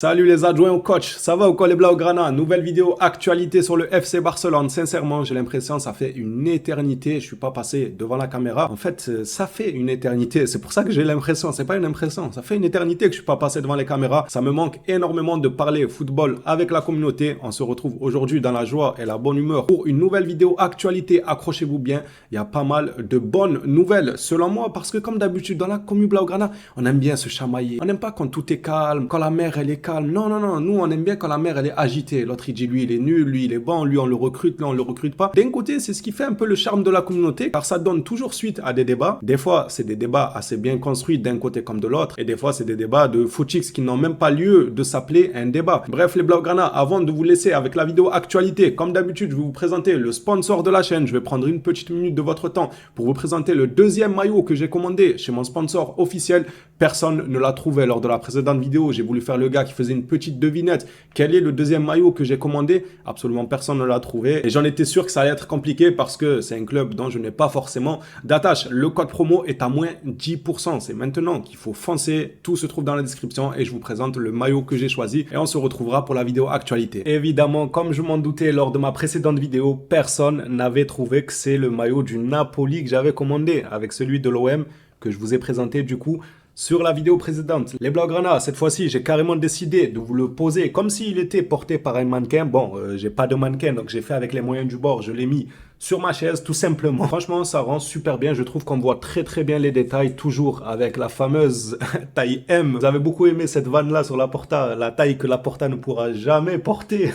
Salut les adjoints au coach, ça va ou quoi les Blaugrana? Nouvelle vidéo actualité sur le FC Barcelone. Sincèrement, j'ai l'impression que ça fait une éternité. Je suis pas passé devant la caméra. En fait, ça fait une éternité. C'est pour ça que j'ai l'impression. C'est pas une impression. Ça fait une éternité que je suis pas passé devant les caméras. Ça me manque énormément de parler football avec la communauté. On se retrouve aujourd'hui dans la joie et la bonne humeur pour une nouvelle vidéo actualité. Accrochez-vous bien. Il y a pas mal de bonnes nouvelles selon moi parce que comme d'habitude dans la commu Blaugrana, on aime bien se chamailler. On n'aime pas quand tout est calme, quand la mer elle est calme. Non, non, non. Nous, on aime bien quand la mer, elle est agitée. L'autre, il dit, lui, il est nul, lui, il est bon, lui, on le recrute, lui, on le recrute pas. D'un côté, c'est ce qui fait un peu le charme de la communauté, car ça donne toujours suite à des débats. Des fois, c'est des débats assez bien construits d'un côté comme de l'autre. Et des fois, c'est des débats de footix qui n'ont même pas lieu de s'appeler un débat. Bref, les Blaugrana, avant de vous laisser avec la vidéo actualité, comme d'habitude, je vais vous présenter le sponsor de la chaîne. Je vais prendre une petite minute de votre temps pour vous présenter le deuxième maillot que j'ai commandé chez mon sponsor officiel. Personne ne l'a trouvé lors de la précédente vidéo. J'ai voulu faire le gars qui faisait une petite devinette. Quel est le deuxième maillot que j'ai commandé? Absolument personne ne l'a trouvé. Et j'en étais sûr que ça allait être compliqué parce que c'est un club dont je n'ai pas forcément d'attache. Le code promo est à moins 10%. C'est maintenant qu'il faut foncer. Tout se trouve dans la description et je vous présente le maillot que j'ai choisi. Et on se retrouvera pour la vidéo actualité. Évidemment, comme je m'en doutais lors de ma précédente vidéo, personne n'avait trouvé que c'est le maillot du Napoli que j'avais commandé avec celui de l'OM que je vous ai présenté du coup sur la vidéo précédente. Les Blaugrana, cette fois-ci, j'ai carrément décidé de vous le poser comme s'il était porté par un mannequin. Bon, j'ai pas de mannequin, donc j'ai fait avec les moyens du bord. Je l'ai mis sur ma chaise, tout simplement. Franchement, ça rend super bien. Je trouve qu'on voit très très bien les détails, toujours avec la fameuse taille M. Vous avez beaucoup aimé cette vanne-là sur la Porta, la taille que la Porta ne pourra jamais porter.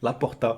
La Porta.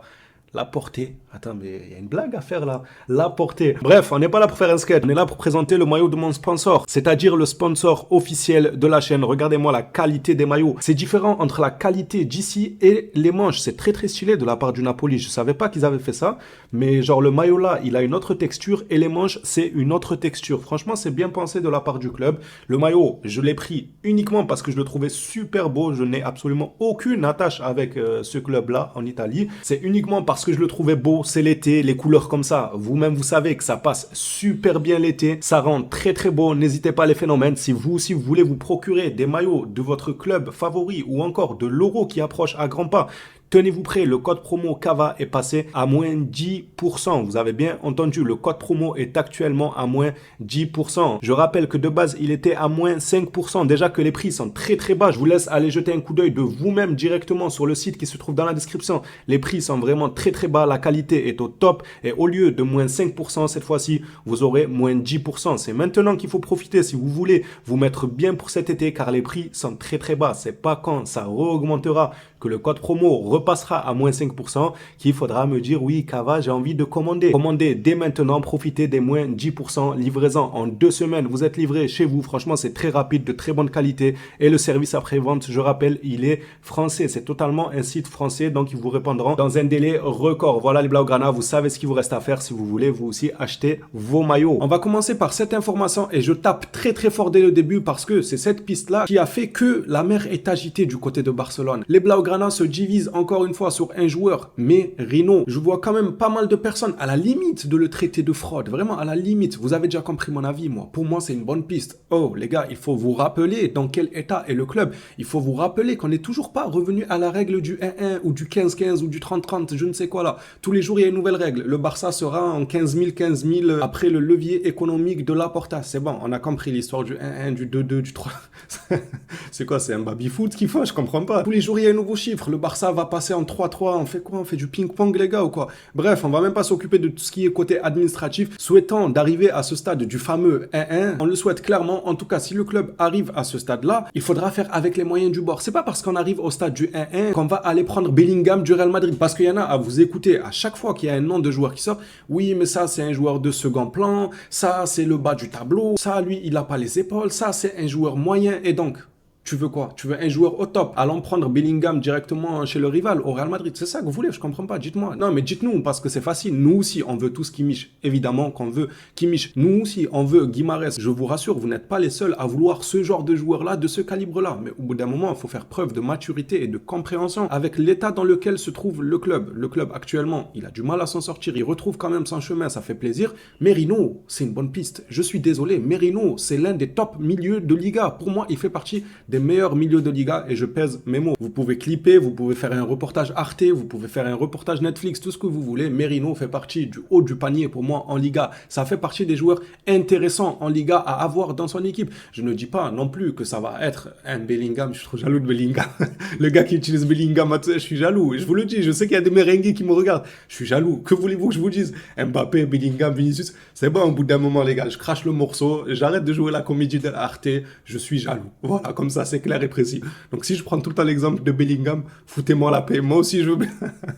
La portée. Attends, mais il y a une blague à faire là. La portée. Bref, on n'est pas là pour faire un sketch. On est là pour présenter le maillot de mon sponsor. C'est-à-dire le sponsor officiel de la chaîne. Regardez-moi la qualité des maillots. C'est différent entre la qualité d'ici et les manches. C'est très très stylé de la part du Napoli. Je savais pas qu'ils avaient fait ça. Mais genre le maillot là, il a une autre texture et les manches, c'est une autre texture. Franchement, c'est bien pensé de la part du club. Le maillot, je l'ai pris uniquement parce que je le trouvais super beau. Je n'ai absolument aucune attache avec ce club là en Italie. C'est uniquement parce que je le trouvais beau, c'est l'été, les couleurs comme ça, vous-même vous savez que ça passe super bien l'été, ça rend très très beau, n'hésitez pas les phénomènes, si vous aussi vous voulez vous procurer des maillots de votre club favori ou encore de l'Euro qui approche à grands pas, tenez-vous prêts, le code promo CAVA est passé à moins 10%. Vous avez bien entendu, le code promo est actuellement à moins 10%. Je rappelle que de base, il était à moins 5%. Déjà que les prix sont très très bas. Je vous laisse aller jeter un coup d'œil de vous-même directement sur le site qui se trouve dans la description. Les prix sont vraiment très très bas. La qualité est au top. Et au lieu de moins 5%, cette fois-ci, vous aurez moins 10%. C'est maintenant qu'il faut profiter si vous voulez vous mettre bien pour cet été car les prix sont très très bas. C'est pas quand ça re-augmentera que le code promo repassera à moins 5% qu'il faudra me dire oui Cava j'ai envie de commander. Commandez dès maintenant, profitez des moins 10%, livraison en 2 semaines, vous êtes livré chez vous, franchement c'est très rapide, de très bonne qualité et le service après-vente, je rappelle, il est français, c'est totalement un site français donc ils vous répondront dans un délai record. Voilà les Blaugrana, vous savez ce qu'il vous reste à faire si vous voulez vous aussi acheter vos maillots. On va commencer par cette information et je tape très très fort dès le début parce que c'est cette piste là qui a fait que la mer est agitée du côté de Barcelone. Les Blaugrana se divise encore une fois sur un joueur, Merino. Je vois quand même pas mal de personnes à la limite de le traiter de fraude, vraiment à la limite. Vous avez déjà compris mon avis, moi. Pour moi, c'est une bonne piste. Oh, les gars, il faut vous rappeler dans quel état est le club. Il faut vous rappeler qu'on n'est toujours pas revenu à la règle du 1-1 ou du 15-15 ou du 30-30, je ne sais quoi là. Tous les jours, il y a une nouvelle règle. Le Barça sera en 15 000 après le levier économique de Laporta. C'est bon, on a compris l'histoire du 1-1, du 2-2, du 3. C'est quoi, c'est un baby-foot qu'il faut? Je comprends pas. Tous les jours, il y a un nouveau chiffre. Le Barça va passer en 3-3. On fait quoi? On fait du ping-pong, les gars, ou quoi? Bref, on va même pas s'occuper de tout ce qui est côté administratif. Souhaitant d'arriver à ce stade du fameux 1-1, on le souhaite clairement. En tout cas, si le club arrive à ce stade-là, il faudra faire avec les moyens du bord. C'est pas parce qu'on arrive au stade du 1-1 qu'on va aller prendre Bellingham du Real Madrid. Parce qu'il y en a à vous écouter à chaque fois qu'il y a un nom de joueur qui sort. Oui, mais ça, c'est un joueur de second plan. Ça, c'est le bas du tableau. Ça, lui, il a pas les épaules. Ça, c'est un joueur moyen. Et donc, tu veux quoi? Tu veux un joueur au top, allant prendre Bellingham directement chez le rival, au Real Madrid. C'est ça que vous voulez? Je comprends pas, dites-moi. Non, mais dites-nous, parce que c'est facile. Nous aussi, on veut tous Kimmich. Évidemment qu'on veut Kimmich. Nous aussi, on veut Guimarães. Je vous rassure, vous n'êtes pas les seuls à vouloir ce genre de joueur-là, de ce calibre-là. Mais au bout d'un moment, il faut faire preuve de maturité et de compréhension avec l'état dans lequel se trouve le club. Le club, actuellement, il a du mal à s'en sortir. Il retrouve quand même son chemin, ça fait plaisir. Merino, c'est une bonne piste. Je suis désolé, Merino, c'est l'un des top milieux de Liga. Pour moi, il fait partie des des meilleurs milieux de Liga et je pèse mes mots. Vous pouvez clipper, vous pouvez faire un reportage Arte, vous pouvez faire un reportage Netflix, tout ce que vous voulez. Merino fait partie du haut du panier pour moi en Liga. Ça fait partie des joueurs intéressants en Liga à avoir dans son équipe. Je ne dis pas non plus que ça va être un Bellingham. Je suis trop jaloux de Bellingham. Le gars qui utilise Bellingham, je suis jaloux. Je vous le dis, je sais qu'il y a des merengues qui me regardent. Je suis jaloux. Que voulez-vous que je vous dise? Mbappé, Bellingham, Vinicius, c'est bon au bout d'un moment les gars. Je crache le morceau, j'arrête de jouer la comédie de Arte, je suis jaloux. Voilà, comme ça c'est clair et précis. Donc si je prends tout le temps l'exemple de Bellingham, foutez-moi la paix. Moi aussi je veux bien.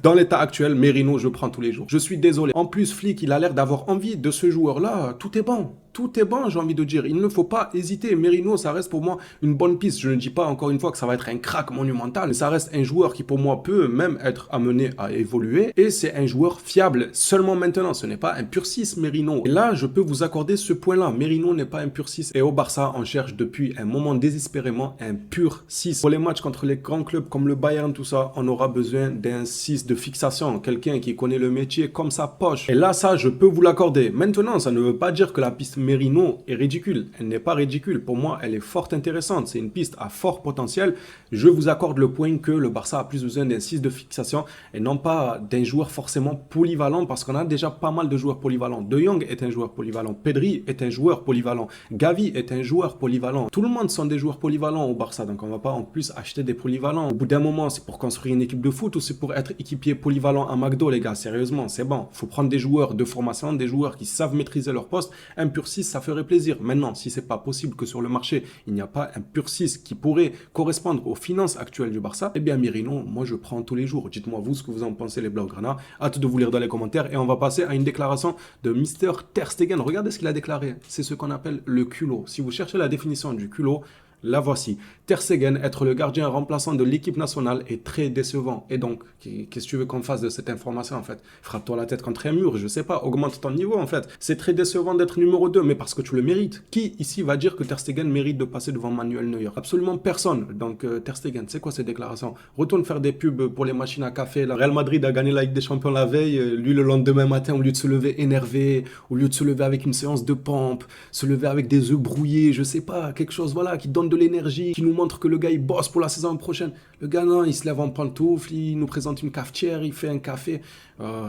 Dans l'état actuel, Merino, je prends tous les jours. Je suis désolé. En plus, Flick, il a l'air d'avoir envie de ce joueur-là. Tout est bon. Tout est bon, j'ai envie de dire. Il ne faut pas hésiter. Merino, ça reste pour moi une bonne piste. Je ne dis pas encore une fois que ça va être un crack monumental, mais ça reste un joueur qui pour moi peut même être amené à évoluer. Et c'est un joueur fiable seulement maintenant. Ce n'est pas un pur 6, Merino. Et là, je peux vous accorder ce point-là. Merino n'est pas un pur 6. Et au Barça, on cherche depuis un moment désespérément un pur 6. Pour les matchs contre les grands clubs comme le Bayern, tout ça, on aura besoin d'un 6 de fixation. Quelqu'un qui connaît le métier comme sa poche. Et là, ça, je peux vous l'accorder. Maintenant, ça ne veut pas dire que la piste Merino est ridicule. Elle n'est pas ridicule. Pour moi, elle est fort intéressante. C'est une piste à fort potentiel. Je vous accorde le point que le Barça a plus besoin d'un 6 de fixation et non pas d'un joueur forcément polyvalent parce qu'on a déjà pas mal de joueurs polyvalents. De Jong est un joueur polyvalent. Pedri est un joueur polyvalent. Gavi est un joueur polyvalent. Tout le monde sont des joueurs polyvalents au Barça. Donc on va pas en plus acheter des polyvalents. Au bout d'un moment, c'est pour construire une équipe de foot ou c'est pour être équipier polyvalent à McDo, les gars. Sérieusement, c'est bon. Faut prendre des joueurs de formation, des joueurs qui savent maîtriser leur poste. Un pur 6, ça ferait plaisir. Maintenant, si c'est pas possible que sur le marché, il n'y a pas un pur 6 qui pourrait correspondre aux finances actuelles du Barça, eh bien Merino, moi je prends tous les jours. Dites-moi vous ce que vous en pensez les Blaugrana. Hâte de vous lire dans les commentaires et on va passer à une déclaration de Mr. Ter Stegen. Regardez ce qu'il a déclaré. C'est ce qu'on appelle le culot. Si vous cherchez la définition du culot, la voici. Ter Stegen, être le gardien remplaçant de l'équipe nationale est très décevant. Et donc, qu'est-ce que tu veux qu'on fasse de cette information en fait? Frappe-toi la tête contre un mur, je sais pas, augmente ton niveau en fait. C'est très décevant d'être numéro 2, mais parce que tu le mérites. Qui ici va dire que Ter Stegen mérite de passer devant Manuel Neuer? Absolument personne. Donc Ter Stegen, c'est quoi ces déclarations? Retourne faire des pubs pour les machines à café. Le Real Madrid a gagné la Ligue des Champions la veille. Lui, le lendemain matin, au lieu de se lever énervé, au lieu de se lever avec une séance de pompe, se lever avec des œufs brouillés, je sais pas, quelque chose voilà qui donne de l'énergie, qui nous montre que le gars il bosse pour la saison prochaine. Le gars non, il se lève en pantoufle, il nous présente une cafetière, il fait un café.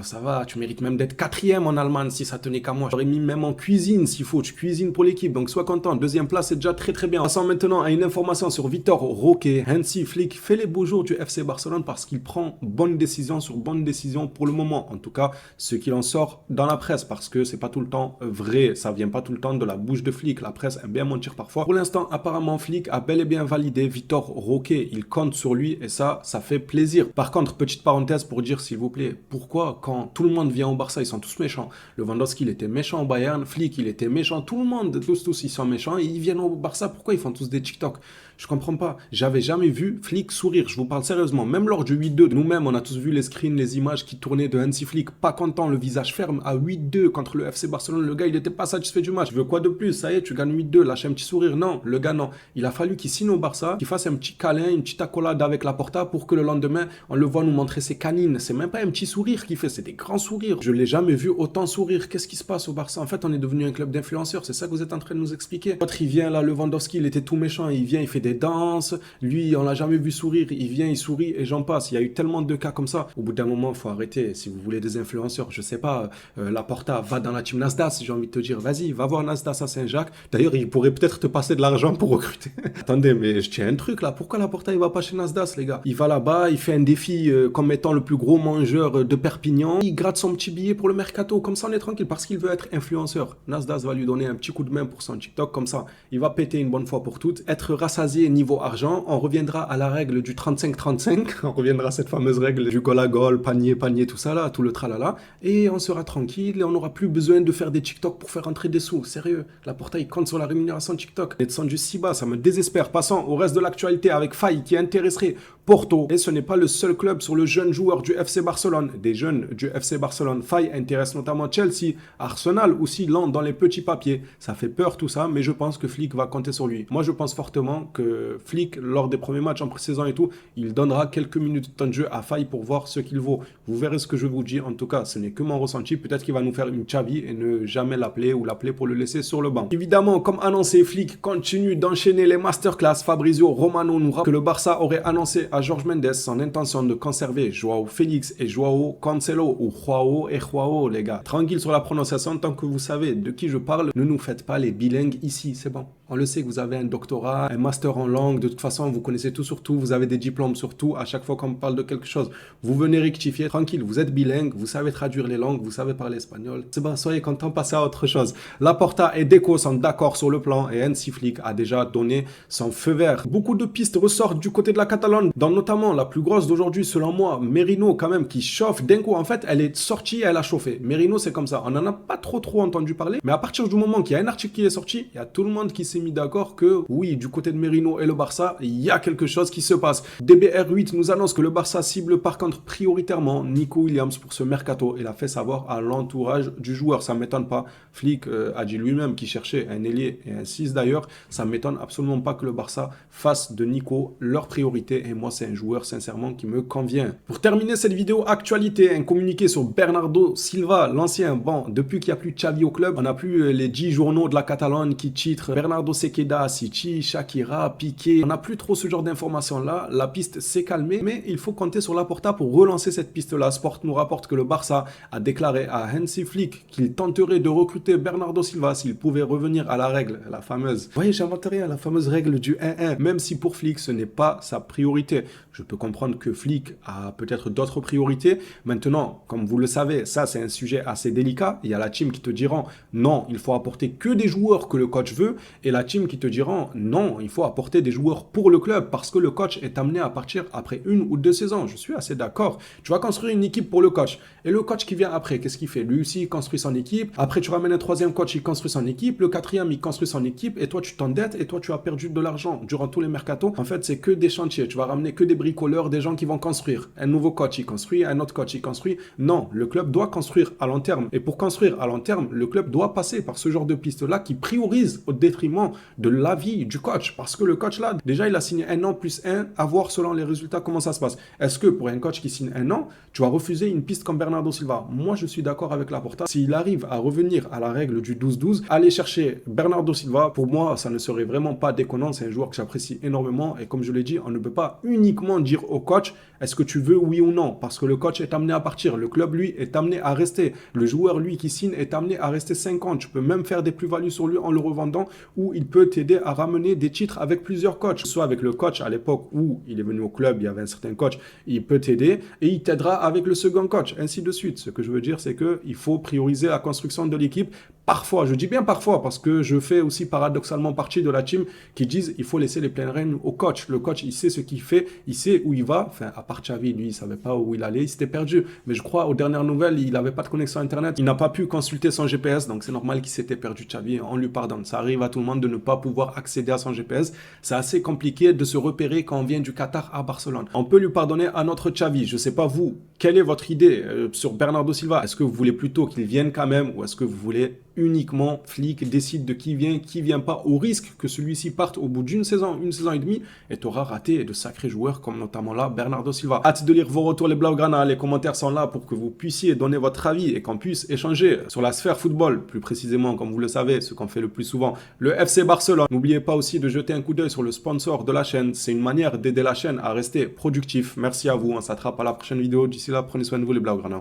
Ça va, tu mérites même d'être 4e en Allemagne si ça tenait qu'à moi. J'aurais mis même en cuisine s'il faut, tu cuisines pour l'équipe, donc sois content. Deuxième place, c'est déjà très très bien. Passons maintenant à une information sur Vitor Roque. Hansi Flick fait les beaux jours du FC Barcelone parce qu'il prend bonne décision sur bonne décision pour le moment. En tout cas, ce qu'il en sort dans la presse parce que c'est pas tout le temps vrai. Ça vient pas tout le temps de la bouche de Flick. La presse aime bien mentir parfois. Pour l'instant, apparemment, Flick a bel et bien validé Vitor Roque. Il compte sur lui et ça fait plaisir. Par contre, petite parenthèse pour dire s'il vous plaît, pourquoi quand tout le monde vient au Barça, ils sont tous méchants. Lewandowski, il était méchant au Bayern, Flick, il était méchant, tout le monde, tous, ils sont méchants et ils viennent au Barça, pourquoi ils font tous des TikTok? Je comprends pas. J'avais jamais vu Flick sourire, je vous parle sérieusement. Même lors du 8-2, nous-mêmes, on a tous vu les screens, les images qui tournaient de Hansi Flick, pas content, le visage ferme, à 8-2 contre le FC Barcelone. Le gars, il était pas satisfait du match. Je veux quoi de plus? Ça y est, tu gagnes 8-2, lâche un petit sourire. Non, le gars, non. Il a fallu qu'il signe au Barça, qu'il fasse un petit câlin, une petite accolade avec la Porta pour que le lendemain, on le voit nous montrer ses canines. C'est même pas un petit sourire qu'il fait, c'est des grands sourires. Je l'ai jamais vu autant sourire. Qu'est-ce qui se passe au Barça? En fait, on est devenu un club d'influenceurs. C'est ça que vous êtes en train de nous expliquer. L'autre, il vient là, Lewandowski, il était tout méchant. Il vient, il fait des danses. Lui, on l'a jamais vu sourire. Il vient, il sourit et j'en passe. Il y a eu tellement de cas comme ça. Au bout d'un moment, il faut arrêter. Si vous voulez des influenceurs, je sais pas, la Porta va dans la team Nasdaq. J'ai envie de te dire, vas-y, va voir Nasdaq à Saint-Jacques. D'ailleurs, il pourrait peut-être te passer de l'argent pour recruter. Attendez, mais je tiens un truc là. Pourquoi la Porta, il va pas chez Nasdaq, les gars? Il va là-bas, il fait un défi comme étant le plus gros mangeur de Perpignan. Il gratte son petit billet pour le mercato. Comme ça, on est tranquille parce qu'il veut être influenceur. Nasdaq va lui donner un petit coup de main pour son TikTok. Comme ça, il va péter une bonne fois pour toutes. Être rassasié niveau argent. On reviendra à la règle du 35-35. On reviendra à cette fameuse règle du goal à goal, panier, tout ça là, tout le tralala. Et on sera tranquille et on n'aura plus besoin de faire des TikTok pour faire entrer des sous. Sérieux, la Porta, il compte sur la rémunération TikTok. On est descendu si bas, ça me désespère. Passons au reste de l'actualité avec Faye qui intéresserait Porto. Et ce n'est pas le seul club sur le jeune joueur du FC Barcelone. Des jeunes du FC Barcelone. Faye intéresse notamment Chelsea, Arsenal aussi lent dans les petits papiers. Ça fait peur tout ça, mais je pense que Flick va compter sur lui. Moi, je pense fortement que que Flick, lors des premiers matchs en pré-saison et tout, il donnera quelques minutes de temps de jeu à Faye pour voir ce qu'il vaut. Vous verrez ce que je vous dis. En tout cas, ce n'est que mon ressenti. Peut-être qu'il va nous faire une Xavi et ne jamais l'appeler ou l'appeler pour le laisser sur le banc. Évidemment, comme annoncé, Flick continue d'enchaîner les masterclass. Fabrizio Romano nous rappelle que le Barça aurait annoncé à Jorge Mendes son intention de conserver Joao Félix et Joao Cancelo, ou Joao et Joao, les gars. Tranquille sur la prononciation, tant que vous savez de qui je parle, ne nous faites pas les bilingues ici, c'est bon. On le sait que vous avez un doctorat, un master en langue, de toute façon, vous connaissez tout sur tout, vous avez des diplômes sur tout. À chaque fois qu'on parle de quelque chose, vous venez rectifier. Tranquille, vous êtes bilingue, vous savez traduire les langues, vous savez parler espagnol. C'est bon, soyez contents, passez à autre chose. Laporta et Deco sont d'accord sur le plan et Hansi Flick a déjà donné son feu vert. Beaucoup de pistes ressortent du côté de la Catalogne, dont notamment la plus grosse d'aujourd'hui, selon moi, Merino, quand même, qui chauffe. D'un coup, en fait, elle est sortie, elle a chauffé. Merino, c'est comme ça. On n'en a pas trop entendu parler, mais à partir du moment qu'il y a un article qui est sorti, il y a tout le monde qui s'est mis d'accord que oui, du côté de Merino et le Barça, il y a quelque chose qui se passe. DBR8 nous annonce que le Barça cible par contre prioritairement Nico Williams pour ce mercato. Il a fait savoir à l'entourage du joueur. Ça ne m'étonne pas. Flick a dit lui-même qu'il cherchait un ailier et un 6 d'ailleurs. Ça ne m'étonne absolument pas que le Barça fasse de Nico leur priorité. Et moi, c'est un joueur sincèrement qui me convient. Pour terminer cette vidéo actualité, un communiqué sur Bernardo Silva, l'ancien. Bon, depuis qu'il n'y a plus Xavi au club, on n'a plus les 10 journaux de la Catalogne qui titrent Bernardo Sequeda, City, Shakira, Piqué. On n'a plus trop ce genre d'informations-là. La piste s'est calmée, mais il faut compter sur Laporta pour relancer cette piste-là. Sport nous rapporte que le Barça a déclaré à Hansi Flick qu'il tenterait de recruter Bernardo Silva s'il pouvait revenir à la règle, la fameuse. Vous voyez, j'invente rien, la fameuse règle du 1-1, même si pour Flick, ce n'est pas sa priorité. Je peux comprendre que Flick a peut-être d'autres priorités. Maintenant, comme vous le savez, ça c'est un sujet assez délicat. Il y a la team qui te diront non, il faut apporter que des joueurs que le coach veut, et la team qui te diront non, il faut apporter des joueurs pour le club parce que le coach est amené à partir après 1 ou 2 saisons. Je suis assez d'accord. Tu vas construire une équipe pour le coach. Et le coach qui vient après, qu'est-ce qu'il fait? Lui aussi, il construit son équipe. Après, tu ramènes un troisième coach, il construit son équipe. Le quatrième, il construit son équipe. Et toi, tu t'endettes et toi, tu as perdu de l'argent durant tous les mercatos. En fait, c'est que des chantiers. Tu vas ramener que des bricoleurs, des gens qui vont construire. Un nouveau coach, il construit. Un autre coach, il construit. Non, le club doit construire à long terme. Et pour construire à long terme, le club doit passer par ce genre de piste-là qui priorise au détriment de l'avis du coach. Parce que le coach là, déjà, il a signé 1 an plus 1, à voir selon les résultats comment ça se passe. Est-ce que pour un coach qui signe 1 an, tu vas refuser une piste comme Bernardo Silva? Moi, je suis d'accord avec Laporta. S'il arrive à revenir à la règle du 12-12, aller chercher Bernardo Silva, pour moi, ça ne serait vraiment pas déconnant. C'est un joueur que j'apprécie énormément. Et comme je l'ai dit, on ne peut pas uniquement dire au coach, est-ce que tu veux oui ou non? Parce que le coach est amené à partir. Le club, lui, est amené à rester. Le joueur, lui, qui signe, est amené à rester 5 ans. Tu peux même faire des plus-values sur lui en le revendant, ou il peut t'aider à ramener des titres avec plusieurs coachs. Soit avec le coach à l'époque où il est venu au club, il y avait un certain coach, il peut t'aider et il t'aidera avec le second coach, ainsi de suite. Ce que je veux dire, c'est qu'il faut prioriser la construction de l'équipe. Parfois, je dis bien parfois, parce que je fais aussi paradoxalement partie de la team qui disent il faut laisser les pleines rênes au coach. Le coach, il sait ce qu'il fait, il sait où il va. Enfin, à part Xavi, lui, il ne savait pas où il allait, il s'était perdu. Mais je crois, aux dernières nouvelles, il n'avait pas de connexion Internet. Il n'a pas pu consulter son GPS, donc c'est normal qu'il s'était perdu, Xavi. On lui pardonne. Ça arrive à tout le monde de ne pas pouvoir accéder à son GPS. C'est assez compliqué de se repérer quand on vient du Qatar à Barcelone. On peut lui pardonner à notre Xavi. Je ne sais pas vous, quelle est votre idée sur Bernardo Silva? Est-ce que vous voulez plutôt qu'il vienne quand même ou est-ce que vous voulez uniquement Flick décide de qui vient pas, au risque que celui-ci parte au bout d'une saison et demie et t'auras raté de sacrés joueurs comme notamment là Bernardo Silva. Hâte de lire vos retours les Blaugrana, les commentaires sont là pour que vous puissiez donner votre avis et qu'on puisse échanger sur la sphère football, plus précisément comme vous le savez, ce qu'on fait le plus souvent, le FC Barcelone. N'oubliez pas aussi de jeter un coup d'œil sur le sponsor de la chaîne, c'est une manière d'aider la chaîne à rester productif. Merci à vous, on s'attrape à la prochaine vidéo, d'ici là prenez soin de vous les Blaugrana.